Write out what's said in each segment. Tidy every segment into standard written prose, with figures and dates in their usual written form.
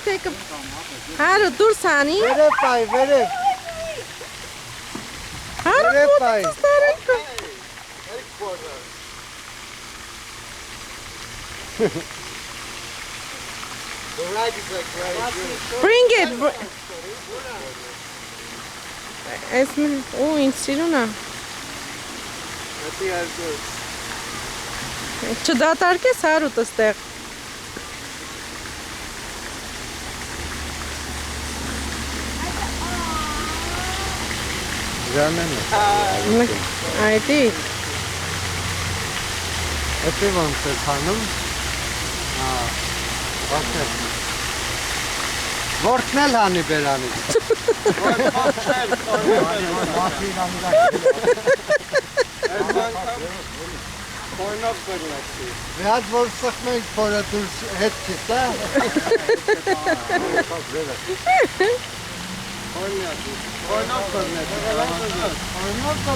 take a... Հարու դուրս հանի։ Վերև պայ, վերև։ Հարու ոտից տարենքը։ The rag is like right here. Bring it. Ու ինձ սիրուն է։ I think I'll do it. Չդատարկես հարուտ ստեղ։ Ժամանակ։ Այդի։ Էդի ոնց է քանում։ Okay. Որքն էլ հանի բերանից։ Մի հատ որ սխմենք փորը դուրս հետ քիստա։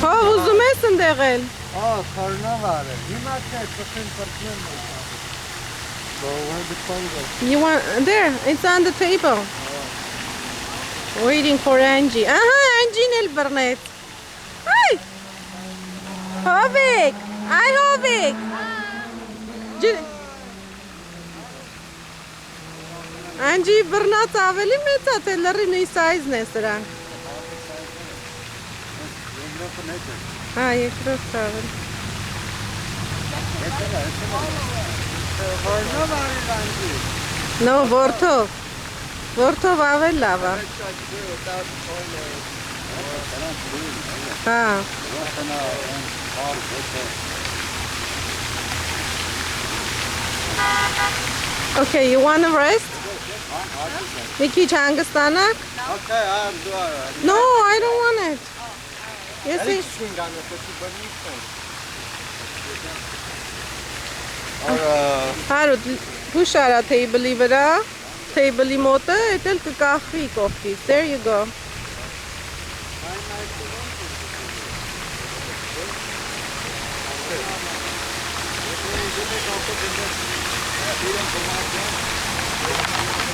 Հով ուզում ես ընդեղել։ Քորնով արել։ Հիմա չէ, ծխին պրկնեմ։ Where the phone go? You want... There, it's on the table. Waiting for Angie. Angie էլ բռնեց։ Hi! Հովիկ! Այ Հովիկ! Angie բռնած ավելի մեծ է, թե լրի նույն սայզն է սրանք։ Երկրորդ ավել։ Քորնով արել անջի։ No, որդով։ Որդով ավել լավ է։ Հա։ Okay, you want to rest? Մի քիչ հանգստանաք։ Okay, I'm doing No, I don't want it. Ես Հարուտ հուշ արա թեյբլի վրա, թեյբլի մոտը, էդ էլ կկախվի կողքից, there you go.